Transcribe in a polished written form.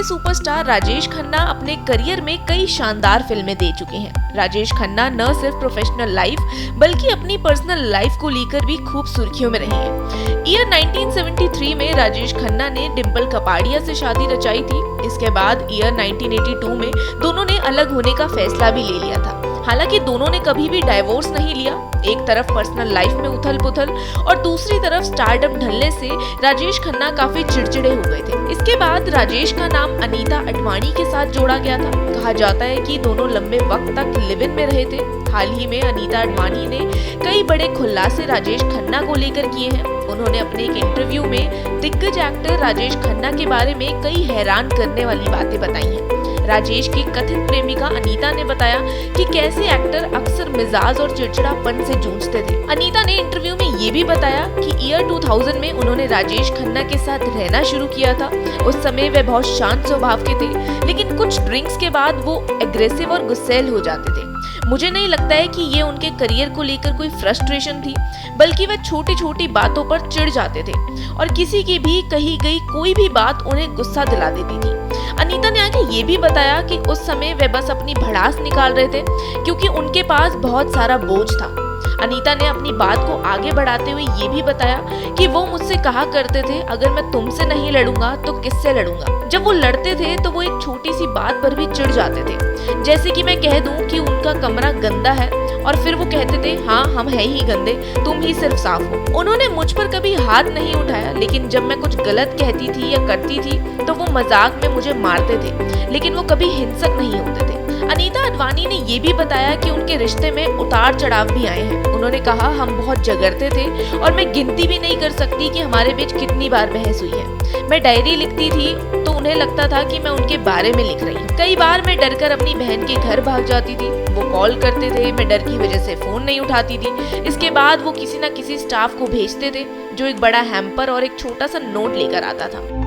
के सुपरस्टार राजेश खन्ना अपने करियर में कई शानदार फिल्में दे चुके हैं। राजेश खन्ना न सिर्फ प्रोफेशनल लाइफ बल्कि अपनी पर्सनल लाइफ को लेकर भी खूब सुर्खियों में रहे हैं। ईयर 1973 में राजेश खन्ना ने डिम्पल कपाड़िया से शादी रचाई थी। इसके बाद ईयर 1982 में दोनों ने अलग होने का फैसला भी ले लिया था। हालांकि दोनों ने कभी भी डाइवोर्स नहीं लिया। एक तरफ पर्सनल लाइफ में उथल पुथल और दूसरी तरफ स्टारडम ढलने से राजेश खन्ना काफी चिड़चिड़े हो गए थे। इसके बाद राजेश का नाम अनीता अडवाणी के साथ जोड़ा गया था। कहा जाता है कि दोनों लंबे वक्त तक लिव इन में रहे थे। हाल ही में अनीता अडवाणी ने कई बड़े खुलासे राजेश खन्ना को लेकर किए हैं। उन्होंने अपने एक इंटरव्यू में दिग्गज एक्टर राजेश खन्ना के बारे में कई हैरान करने वाली बातें बताई हैं। राजेश की कथित प्रेमिका अनीता ने बताया कि कैसे एक्टर अक्सर मिजाज और चिड़चिड़ापन से जूझते थे। अनीता ने इंटरव्यू में ये भी बताया कि ईयर 2000 में उन्होंने राजेश खन्ना के साथ रहना शुरू किया था। उस समय वे बहुत शांत स्वभाव के थे, लेकिन कुछ ड्रिंक्स के बाद वो एग्रेसिव और गुस्सैल हो जाते थे। मुझे नहीं लगता है कि ये उनके करियर को लेकर कोई फ्रस्ट्रेशन थी, बल्कि वे छोटी छोटी बातों पर चिढ़ जाते थे और किसी की भी कही गई कोई भी बात उन्हें गुस्सा दिला देती थी। अनीता ने आगे ये भी बताया कि उस समय वे बस अपनी भड़ास निकाल रहे थे क्योंकि उनके पास बहुत सारा बोझ था। अनीता ने अपनी बात को आगे बढ़ाते हुए ये भी बताया कि वो मुझसे कहा करते थे, अगर मैं तुमसे नहीं लड़ूंगा तो किससे लड़ूंगा। जब वो लड़ते थे तो वो एक छोटी सी बात पर भी चिढ़ जाते थे, जैसे कि मैं कह दूं कि उनका कमरा गंदा है और फिर वो कहते थे, हाँ हम है ही गंदे, तुम ही सिर्फ साफ हो। उन्होंने मुझ पर कभी हाथ नहीं उठाया, लेकिन जब मैं कुछ गलत कहती थी या करती थी तो वो मजाक में मुझे मारते थे, लेकिन वो कभी हिंसक नहीं होते थे। अनीता अडवाणी ने ये भी बताया कि उनके रिश्ते में उतार चढ़ाव भी आए हैं। उन्होंने कहा, हम बहुत झगड़ते थे और मैं गिनती भी नहीं कर सकती कि हमारे बीच कितनी बार बहस हुई है। मैं डायरी लिखती थी तो उन्हें लगता था कि मैं उनके बारे में लिख रही हूँ। कई बार मैं डरकर अपनी बहन के घर भाग जाती थी। वो कॉल करते थे, मैं डर की वजह से फोन नहीं उठाती थी। इसके बाद वो किसी न किसी स्टाफ को भेजते थे जो एक बड़ा हैम्पर और एक छोटा सा नोट लेकर आता था।